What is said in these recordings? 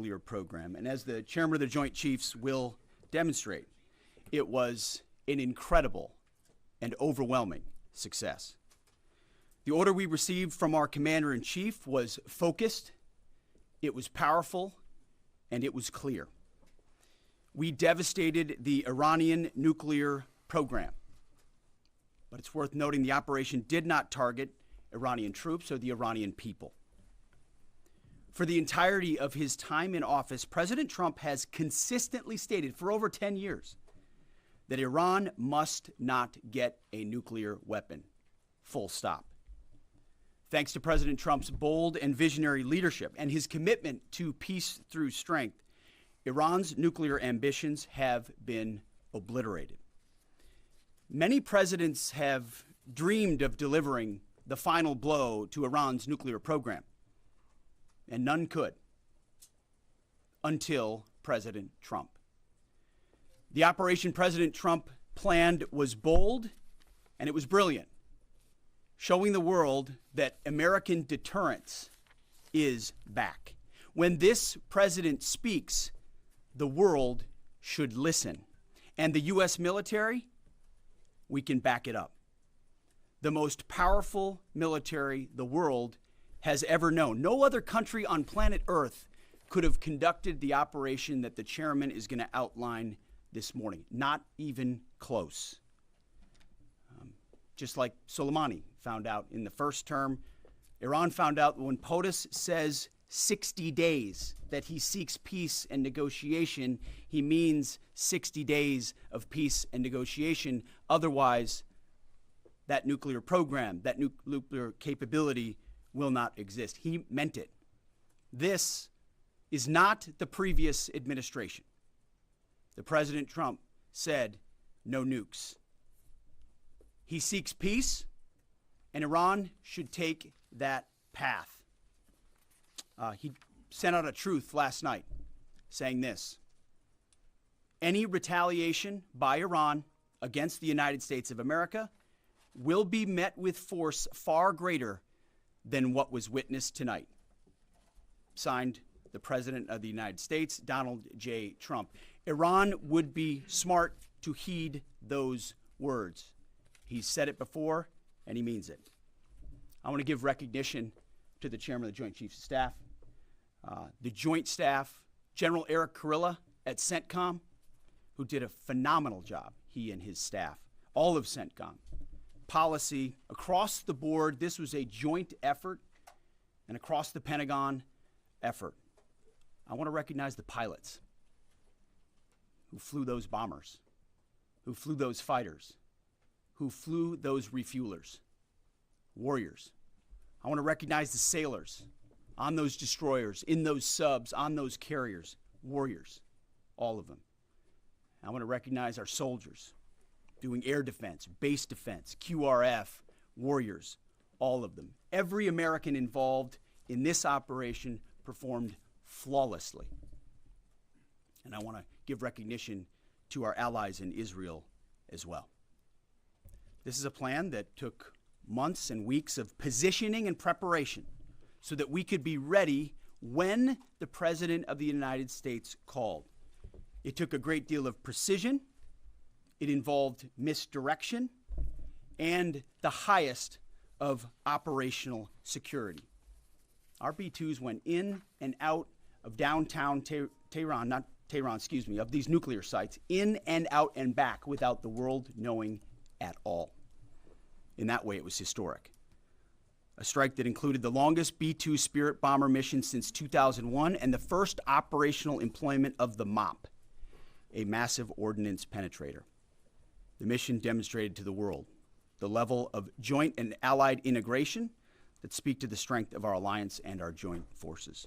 nuclear program. And as the chairman of the Joint Chiefs will demonstrate, it was an incredible and overwhelming success. The order we received from our commander-in-chief was focused, it was powerful, and it was clear. We devastated the Iranian nuclear program. But it's worth noting the operation did not target Iranian troops or the Iranian people. For the entirety of his time in office, President Trump has consistently stated for over 10 years that Iran must not get a nuclear weapon. Full stop. Thanks to President Trump's bold and visionary leadership and his commitment to peace through strength, Iran's nuclear ambitions have been obliterated. Many presidents have dreamed of delivering the final blow to Iran's nuclear program, and none could until President Trump. The operation President Trump planned was bold and it was brilliant, showing the world that American deterrence is back. When this president speaks, the world should listen. And the U.S. military, we can back it up. The most powerful military the world has ever known. No other country on planet Earth could have conducted the operation that the chairman is going to outline this morning. Not even close. Just like Soleimani found out in the first term, Iran found out when POTUS says 60 days that he seeks peace and negotiation, he means 60 days of peace and negotiation. Otherwise, that nuclear program, that nuclear capability will not exist. He meant it. This is not the previous administration. The President Trump said no nukes. He seeks peace, and Iran should take that path. He sent out a truth last night saying this: any retaliation by Iran against the United States of America will be met with force far greater than what was witnessed tonight. Signed, the President of the United States, Donald J. Trump. Iran would be smart to heed those words. He's said it before, and he means it. I want to give recognition to the Chairman of the Joint Chiefs of Staff, the Joint Staff, General Eric Kurilla at CENTCOM, who did a phenomenal job, he and his staff, all of CENTCOM. Policy, across the board, this was a joint effort, and across the Pentagon effort. I want to recognize the pilots who flew those bombers, who flew those fighters, who flew those refuelers, warriors. I want to recognize the sailors on those destroyers, in those subs, on those carriers, warriors, all of them. I want to recognize our soldiers doing air defense, base defense, QRF, warriors, all of them. Every American involved in this operation performed flawlessly. And I want to give recognition to our allies in Israel as well. This is a plan that took months and weeks of positioning and preparation so that we could be ready when the President of the United States called. It took a great deal of precision. It involved misdirection and the highest of operational security. Our B-2s went in and out of downtown Tehran, of these nuclear sites, in and out and back without the world knowing at all. In that way, it was historic. A strike that included the longest B-2 Spirit bomber mission since 2001 and the first operational employment of the MOP, a massive ordnance penetrator. The mission demonstrated to the world the level of joint and allied integration that speak to the strength of our alliance and our joint forces.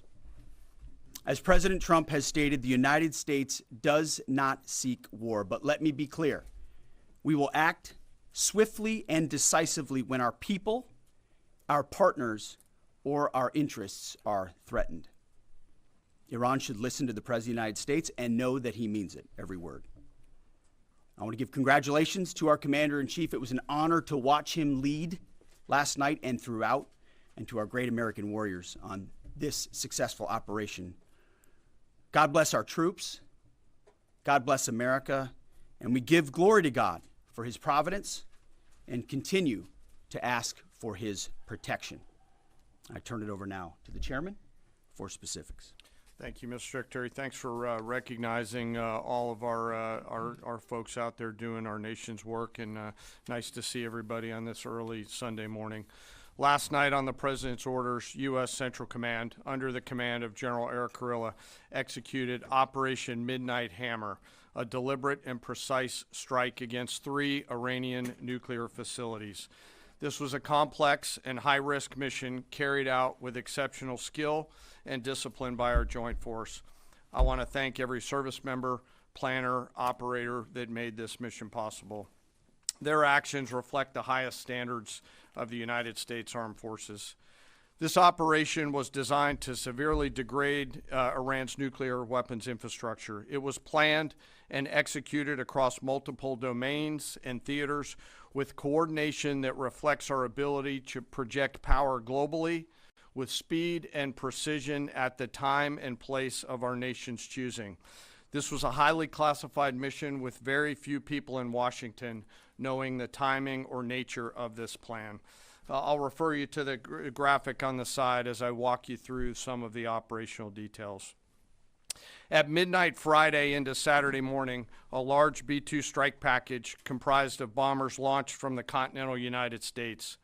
As President Trump has stated, the United States does not seek war, but let me be clear. We will act swiftly and decisively when our people, our partners, or our interests are threatened. Iran should listen to the President of the United States and know that he means it, every word. I want to give congratulations to our Commander-in-Chief. It was an honor to watch him lead last night and throughout, and to our great American warriors on this successful operation. God bless our troops. God bless America. And we give glory to God for his providence and continue to ask for his protection. I turn it over now to the chairman for specifics. Thank you, Mr. Secretary. Thanks for recognizing all of our folks out there doing our nation's work, and nice to see everybody on this early Sunday morning. Last night on the President's orders, U.S. Central Command, under the command of General Eric Kurilla, executed Operation Midnight Hammer, a deliberate and precise strike against 3 Iranian nuclear facilities. This was a complex and high-risk mission carried out with exceptional skill and discipline by our joint force. I want to thank every service member, planner, operator that made this mission possible. Their actions reflect the highest standards of the United States Armed Forces. This operation was designed to severely degrade Iran's nuclear weapons infrastructure. It was planned and executed across multiple domains and theaters with coordination that reflects our ability to project power globally with speed and precision at the time and place of our nation's choosing. This was a highly classified mission with very few people in Washington knowing the timing or nature of this plan. I'll refer you to the graphic on the side as I walk you through some of the operational details. At midnight Friday into Saturday morning, a large B-2 strike package comprised of bombers launched from the continental United States.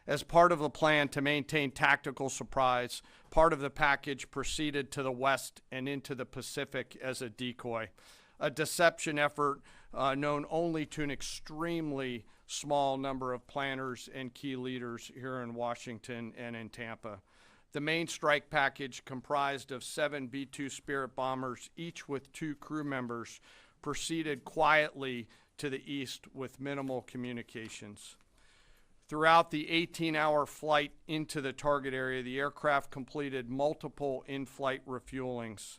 As part of the plan to maintain tactical surprise, part of the package proceeded to the west and into the Pacific as a decoy, a deception effort known only to an extremely small number of planners and key leaders here in Washington and in Tampa. The main strike package, comprised of 7 B-2 Spirit bombers, each with 2 crew members, proceeded quietly to the east with minimal communications. Throughout the 18-hour flight into the target area, the aircraft completed multiple in-flight refuelings.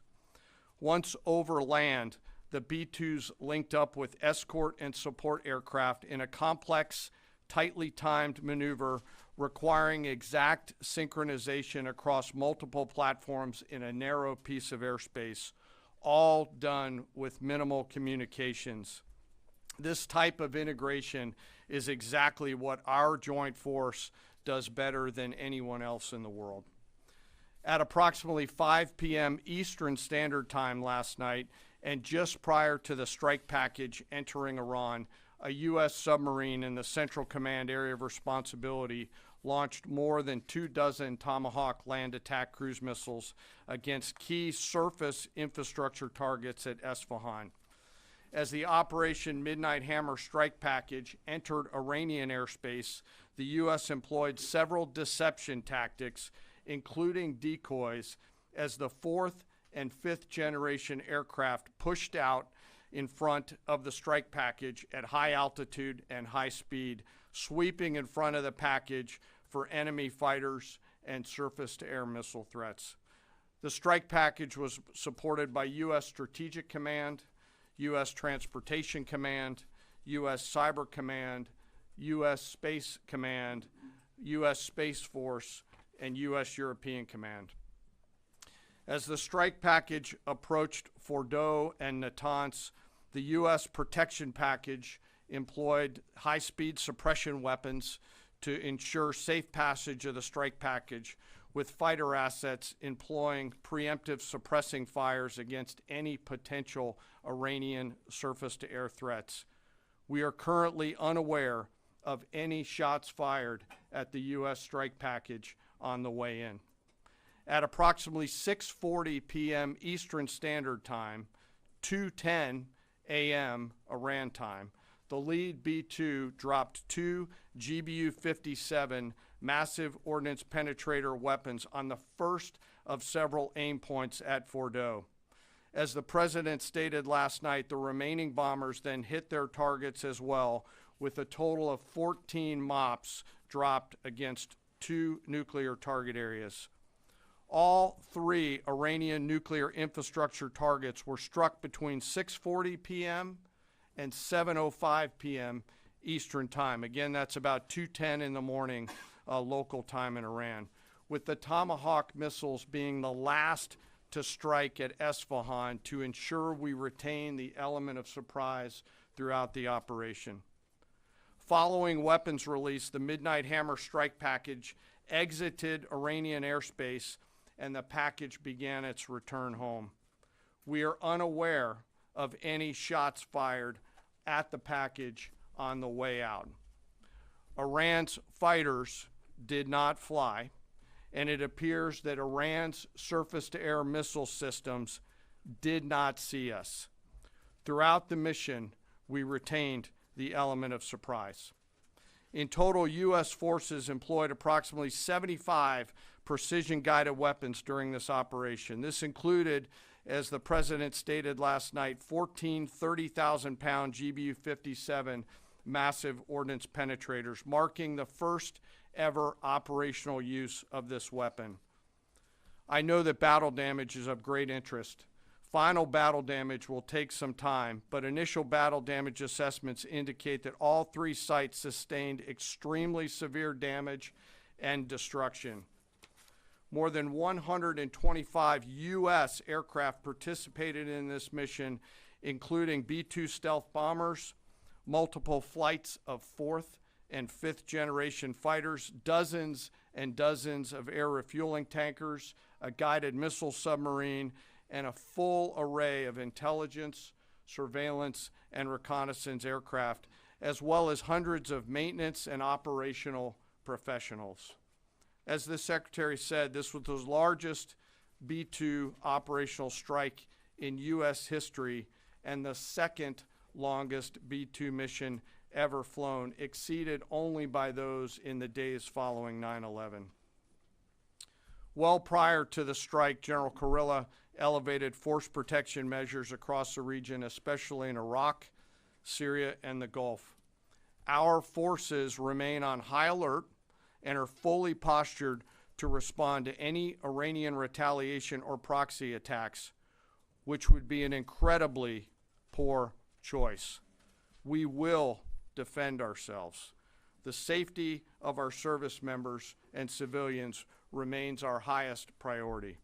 Once over land, the B-2s linked up with escort and support aircraft in a complex, tightly timed maneuver requiring exact synchronization across multiple platforms in a narrow piece of airspace, all done with minimal communications. This type of integration is exactly what our joint force does better than anyone else in the world. At approximately 5 p.m. Eastern Standard Time last night, and just prior to the strike package entering Iran, a U.S. submarine in the Central Command area of responsibility launched more than 24 Tomahawk land attack cruise missiles against key surface infrastructure targets at Esfahan. As the Operation Midnight Hammer strike package entered Iranian airspace, the U.S. employed several deception tactics, including decoys, as the 4th and 5th generation aircraft pushed out in front of the strike package at high altitude and high speed, sweeping in front of the package for enemy fighters and surface-to-air missile threats. The strike package was supported by U.S. Strategic Command, U.S. Transportation Command, U.S. Cyber Command, U.S. Space Command, U.S. Space Force, and U.S. European Command. As the strike package approached Fordo and Natanz, the U.S. protection package employed high-speed suppression weapons to ensure safe passage of the strike package, with fighter assets employing preemptive suppressing fires against any potential Iranian surface-to-air threats. We are currently unaware of any shots fired at the U.S. strike package on the way in. At approximately 6:40 p.m. Eastern Standard Time, 2:10 a.m. Iran time, the lead B-2 dropped 2 GBU-57 massive ordnance penetrator weapons on the first of several aim points at Fordo. As the president stated last night, the remaining bombers then hit their targets as well, with a total of 14 MOPs dropped against 2 nuclear target areas. All 3 Iranian nuclear infrastructure targets were struck between 6:40 p.m. and 7:05 p.m. Eastern Time. Again, that's about 2:10 in the morning local time in Iran, with the Tomahawk missiles being the last to strike at Esfahan to ensure we retain the element of surprise throughout the operation. Following weapons release, the Midnight Hammer strike package exited Iranian airspace and the package began its return home. We are unaware of any shots fired at the package on the way out. Iran's fighters did not fly, and it appears that Iran's surface-to-air missile systems did not see us. Throughout the mission, we retained the element of surprise. In total, U.S. forces employed approximately 75 precision-guided weapons during this operation. This included, as the President stated last night, 14 30,000-pound GBU-57 massive ordnance penetrators, marking the first ever operational use of this weapon. I know that battle damage is of great interest. Final battle damage will take some time, but initial battle damage assessments indicate that all three sites sustained extremely severe damage and destruction. More than 125 U.S. aircraft participated in this mission, including B-2 stealth bombers, multiple flights of fourth and fifth generation fighters, dozens and dozens of air refueling tankers, a guided missile submarine, and a full array of intelligence, surveillance, and reconnaissance aircraft, as well as hundreds of maintenance and operational professionals. As the Secretary said, this was the largest B-2 operational strike in U.S. history and the second longest B-2 mission ever flown, exceeded only by those in the days following 9/11. Well prior to the strike, General Kurilla elevated force protection measures across the region, especially in Iraq, Syria, and the Gulf. Our forces remain on high alert and are fully postured to respond to any Iranian retaliation or proxy attacks, which would be an incredibly poor choice. We will defend ourselves. The safety of our service members and civilians remains our highest priority.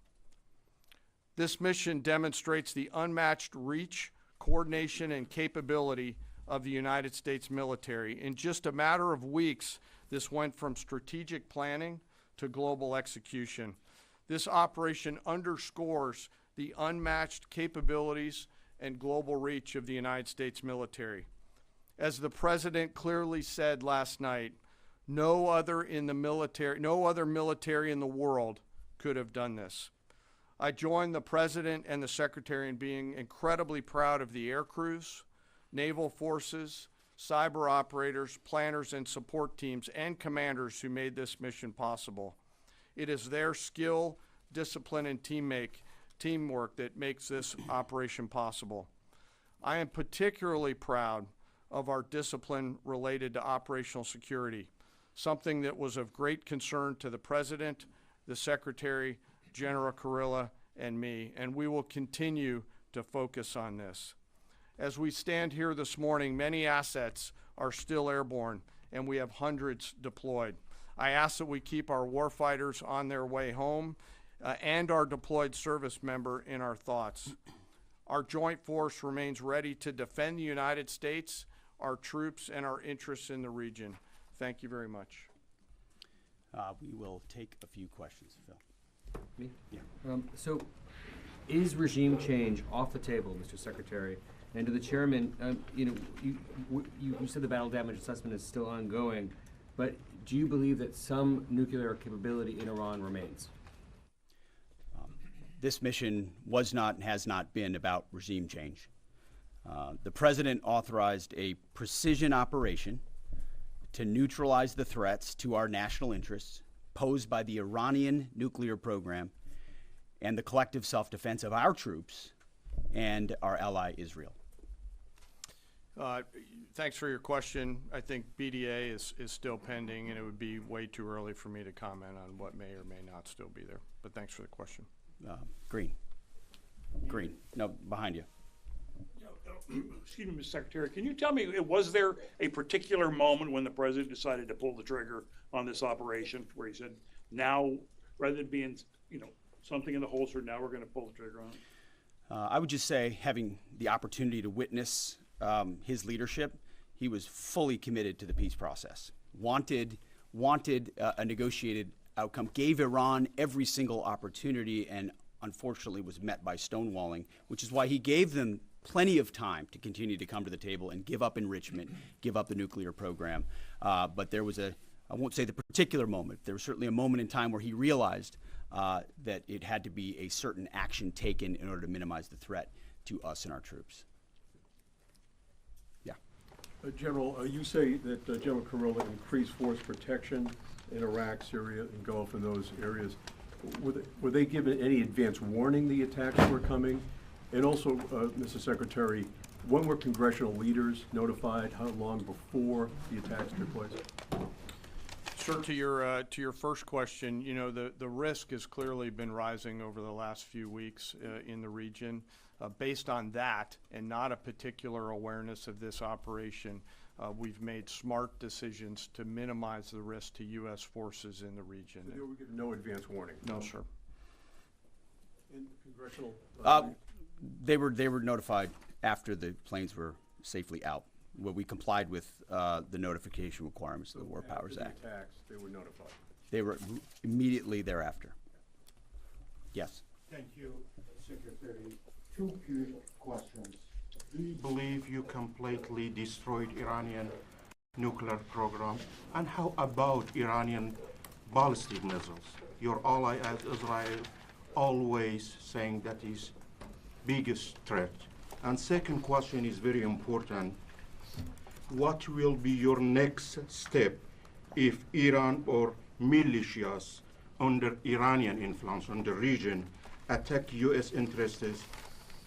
This mission demonstrates the unmatched reach, coordination, and capability of the United States military. In just a matter of weeks, this went from strategic planning to global execution. This operation underscores the unmatched capabilities and global reach of the United States military. As the President clearly said last night, no other military in the world could have done this. I join the President and the Secretary in being incredibly proud of the air crews, naval forces, cyber operators, planners, and support teams, and commanders who made this mission possible. It is their skill, discipline, and teamwork that makes this operation possible. I am particularly proud of our discipline related to operational security, something that was of great concern to the President, the Secretary, General Kurilla, and me, and we will continue to focus on this. As we stand here this morning, many assets are still airborne, and we have hundreds deployed. I ask that we keep our warfighters on their way home and our deployed service member in our thoughts. Our joint force remains ready to defend the United States, our troops, and our interests in the region. Thank you very much. We will take a few questions, Phil. Me? Yeah. So, is regime change off the table, Mr. Secretary? And to the chairman, you said the battle damage assessment is still ongoing, but do you believe that some nuclear capability in Iran remains? This mission was not and has not been about regime change. The President authorized a precision operation to neutralize the threats to our national interests posed by the Iranian nuclear program and the collective self-defense of our troops and our ally Israel. Thanks for your question. I think BDA is still pending, and it would be way too early for me to comment on what may or may not still be there. But thanks for the question. Green. No, behind you. Excuse me, Mr. Secretary, can you tell me, was there a particular moment when the President decided to pull the trigger on this operation where he said, now, rather than being, something in the holster, now we're going to pull the trigger on it? I would just say, having the opportunity to witness his leadership, he was fully committed to the peace process. Wanted a negotiated outcome, gave Iran every single opportunity, and unfortunately was met by stonewalling, which is why he gave them plenty of time to continue to come to the table and give up enrichment, give up the nuclear program. But there was I won't say the particular moment, there was certainly a moment in time where he realized that it had to be a certain action taken in order to minimize the threat to us and our troops. Yeah. General, you say that General Kurilla increased force protection in Iraq, Syria, and Gulf, in those areas. Were they given any advance warning the attacks were coming? And also, Mr. Secretary, when were congressional leaders notified? How long before the attacks took place? Sure. To your first question, you know, the risk has clearly been rising over the last few weeks in the region. Based on that, and not a particular awareness of this operation, we've made smart decisions to minimize the risk to U.S. forces in the region. So they were given no advance warning? No, sir. And congressional? They were notified after the planes were safely out. Well, we complied with the notification requirements of the War Powers Act. After the attacks, they were notified? They were immediately thereafter. Yes. Thank you, Secretary. Two quick questions. Do you believe you completely destroyed Iranian nuclear program? And how about Iranian ballistic missiles? Your ally as Israel always saying that is biggest threat. And second question is very important. What will be your next step if Iran or militias under Iranian influence in the region attack U.S. interests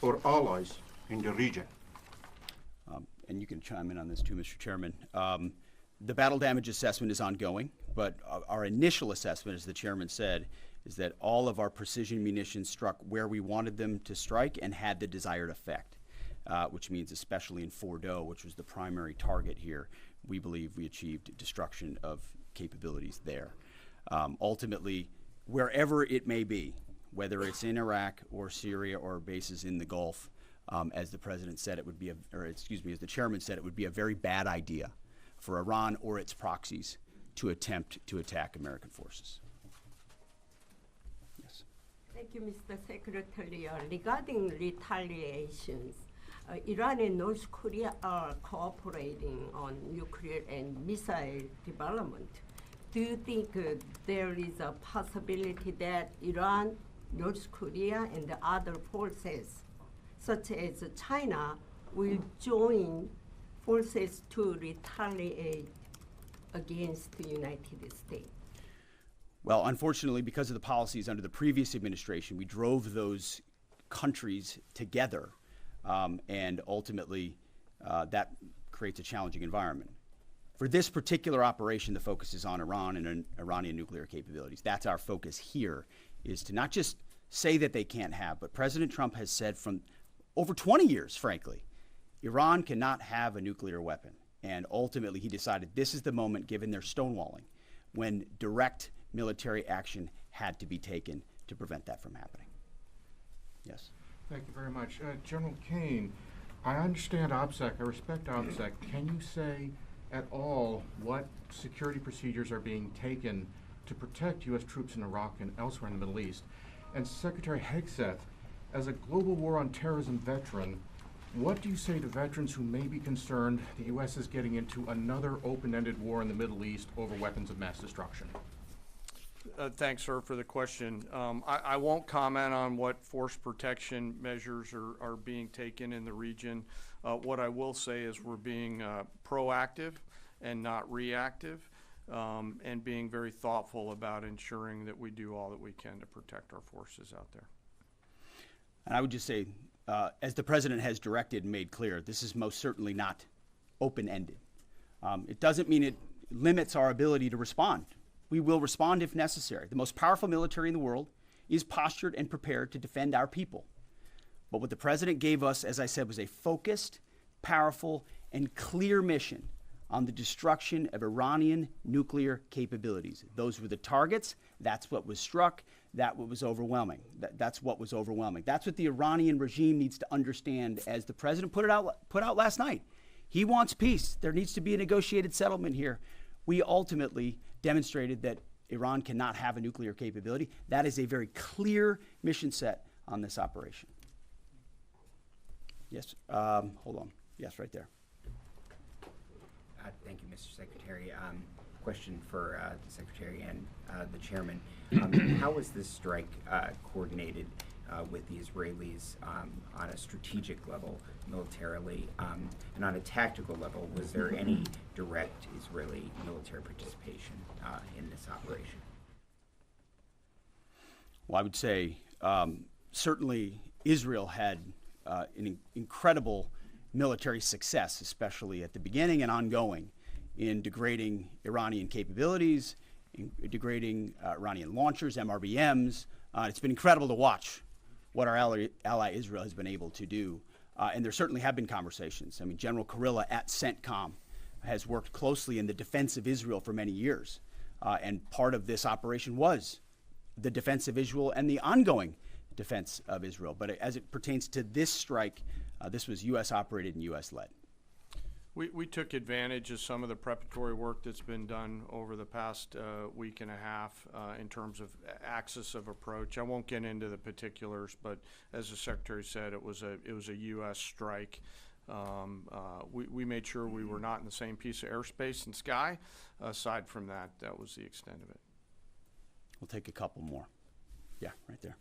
or allies in the region? And you can chime in on this too, Mr. Chairman. The battle damage assessment is ongoing, but our initial assessment, as the chairman said, is that all of our precision munitions struck where we wanted them to strike and had the desired effect, which means especially in Fordo, which was the primary target here, we believe we achieved destruction of capabilities there. Ultimately, wherever it may be, whether it's in Iraq or Syria or bases in the Gulf, as the president said, it would be, as the chairman said, it would be a very bad idea for Iran or its proxies to attempt to attack American forces. Yes. Thank you, Mr. Secretary. Regarding retaliations, Iran and North Korea are cooperating on nuclear and missile development. Do you think there is a possibility that Iran, North Korea, and the other forces, such as China, will join forces to retaliate against the United States? Well, unfortunately, because of the policies under the previous administration, we drove those countries together, and ultimately that creates a challenging environment. For this particular operation, the focus is on Iran and Iranian nuclear capabilities. That's our focus here, is to not just say that they can't have, but President Trump has said from over 20 years, frankly, Iran cannot have a nuclear weapon. And ultimately, he decided this is the moment, given their stonewalling, when direct military action had to be taken to prevent that from happening. Yes. Thank you very much. General Kane, I understand OPSEC, I respect OPSEC. Can you say at all what security procedures are being taken to protect U.S. troops in Iraq and elsewhere in the Middle East? And Secretary Hegseth, as a global war on terrorism veteran, what do you say to veterans who may be concerned the U.S. is getting into another open-ended war in the Middle East over weapons of mass destruction? Thanks, sir, for the question. I won't comment on what force protection measures are being taken in the region. What I will say is we're being proactive and not reactive, and being very thoughtful about ensuring that we do all that we can to protect our forces out there. And I would just say, as the president has directed and made clear, this is most certainly not open-ended. It doesn't mean it limits our ability to respond. We will respond if necessary. The most powerful military in the world is postured and prepared to defend our people. But what the president gave us, as I said, was a focused, powerful, and clear mission on the destruction of Iranian nuclear capabilities. Those were the targets. That's what was struck. That's what was overwhelming. That's what was overwhelming. That's what the Iranian regime needs to understand, as the president put out last night. He wants peace. There needs to be a negotiated settlement here. We ultimately demonstrated that Iran cannot have a nuclear capability. That is a very clear mission set on this operation. Yes, hold on. Yes, right there. Thank you, Mr. Secretary. Question for the Secretary and the Chairman. How was this strike coordinated with the Israelis on a strategic level, militarily, and on a tactical level? Was there any direct Israeli military participation in this operation? Well, I would say certainly Israel had an incredible military success, especially at the beginning and ongoing, in degrading Iranian capabilities, in degrading Iranian launchers, MRBMs. It's been incredible to watch what our ally Israel has been able to do. And there certainly have been conversations. I mean, General Kurilla at CENTCOM has worked closely in the defense of Israel for many years. And part of this operation was the defense of Israel and the ongoing defense of Israel. But as it pertains to this strike, this was U.S. operated and U.S. led. We took advantage of some of the preparatory work that's been done over the past week and a half in terms of axis of approach. I won't get into the particulars, but as the Secretary said, it was a U.S. strike. We made sure we were not in the same piece of airspace and sky. Aside from that, that was the extent of it. We'll take a couple more. Yeah, right there.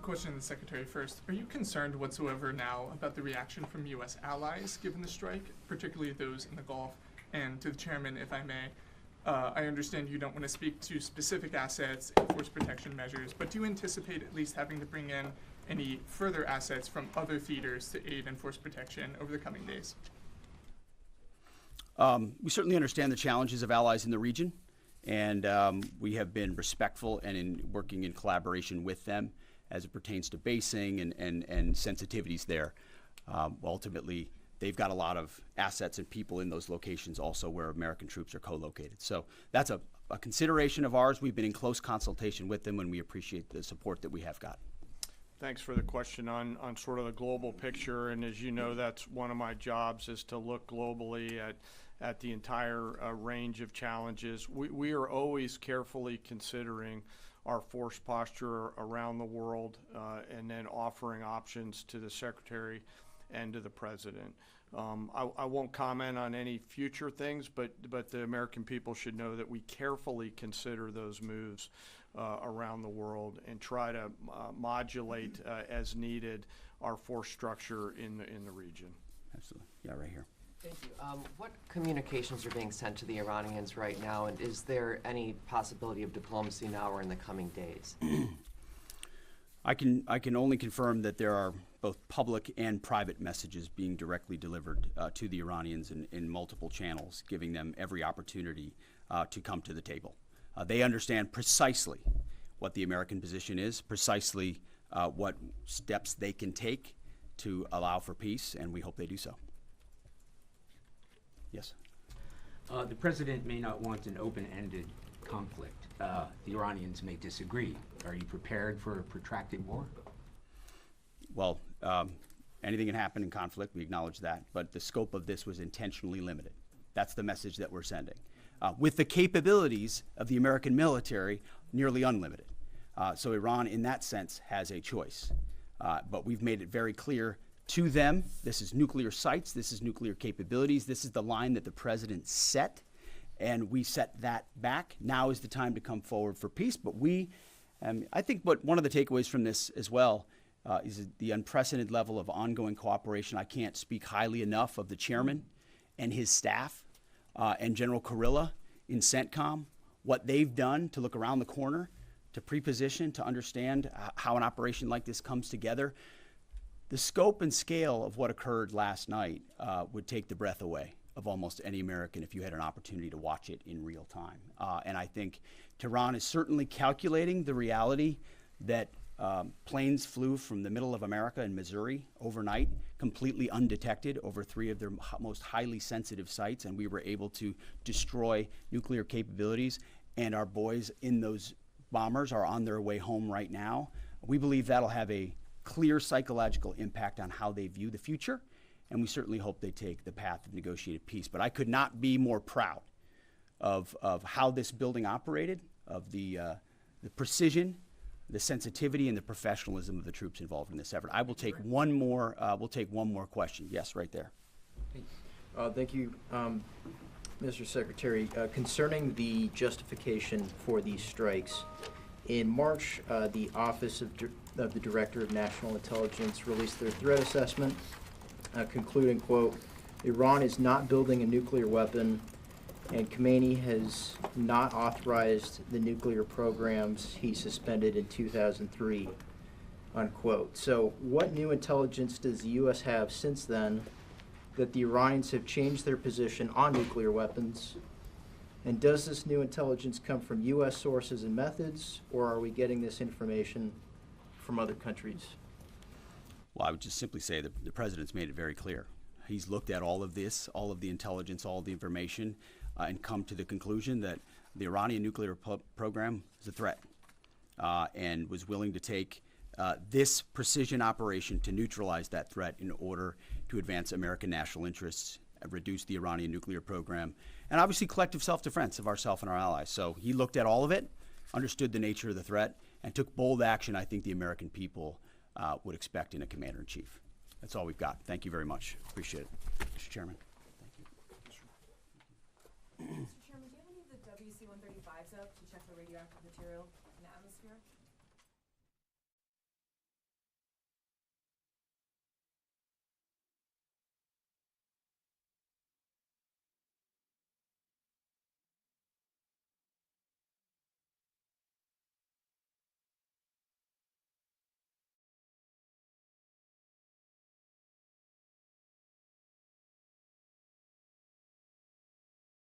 Question to the Secretary first. Are you concerned whatsoever now about the reaction from U.S. allies given the strike, particularly those in the Gulf? And to the Chairman, if I may, I understand you don't want to speak to specific assets and force protection measures, but do you anticipate at least having to bring in any further assets from other theaters to aid in force protection over the coming days? We certainly understand the challenges of allies in the region, and we have been respectful and in working in collaboration with them as it pertains to basing and sensitivities there. Ultimately, they've got a lot of assets and people in those locations also where American troops are co-located. So that's a consideration of ours. We've been in close consultation with them, and we appreciate the support that we have got. Thanks for the question on sort of the global picture. And as you know, that's one of my jobs, is to look globally at the entire range of challenges. We are always carefully considering our force posture around the world, and then offering options to the Secretary and to the President. I won't comment on any future things, but the American people should know that we carefully consider those moves around the world and try to modulate as needed our force structure in the region. Absolutely. Yeah, right here. Thank you. What communications are being sent to the Iranians right now, and is there any possibility of diplomacy now or in the coming days? I can only confirm that there are both public and private messages being directly delivered to the Iranians in multiple channels, giving them every opportunity to come to the table. They understand precisely what the American position is, precisely what steps they can take to allow for peace, and we hope they do so. Yes. The president may not want an open-ended conflict. The Iranians may disagree. Are you prepared for a protracted war? Well, anything can happen in conflict. We acknowledge that. But the scope of this was intentionally limited. That's the message that we're sending. With the capabilities of the American military, nearly unlimited. So Iran, in that sense, has a choice. But we've made it very clear to them, this is nuclear sites, this is nuclear capabilities, this is the line that the president set, and we set that back. Now is the time to come forward for peace. But I think one of the takeaways from this as well is the unprecedented level of ongoing cooperation. I can't speak highly enough of the chairman and his staff and General Kurilla in CENTCOM, what they've done to look around the corner, to pre-position, to understand how an operation like this comes together. The scope and scale of what occurred last night would take the breath away of almost any American if you had an opportunity to watch it in real time. And I think Tehran is certainly calculating the reality that Planes flew from the middle of America in Missouri overnight, completely undetected over 3 of their most highly sensitive sites, and we were able to destroy nuclear capabilities. And our boys in those bombers are on their way home right now. We believe that'll have a clear psychological impact on how they view the future, and we certainly hope they take the path of negotiated peace. But I could not be more proud of how this building operated, of the precision, the sensitivity, and the professionalism of the troops involved in this effort. I will take one more. We'll take one more question. Yes, right there. Thank you, Mr. Secretary. Concerning the justification for these strikes, in March, the Office of the Director of National Intelligence released their threat assessment, concluding, quote, Iran is not building a nuclear weapon, and Khamenei has not authorized the nuclear programs he suspended in 2003, unquote. So what new intelligence does the U.S. have since then that the Iranians have changed their position on nuclear weapons? And does this new intelligence come from U.S. sources and methods, or are we getting this information from other countries? Well, I would just simply say that the president's made it very clear. He's looked at all of this, all of the intelligence, all of the information, and come to the conclusion that the Iranian nuclear program is a threat, and was willing to take this precision operation to neutralize that threat in order to advance American national interests, reduce the Iranian nuclear program, and obviously collective self-defense of ourselves and our allies. So he looked at all of it, understood the nature of the threat, and took bold action I think the American people would expect in a commander-in-chief. That's all we've got. Thank you very much. Appreciate it. Mr. Chairman. Mr. Chairman, do you have any of the WC-135s up to check the radioactive material?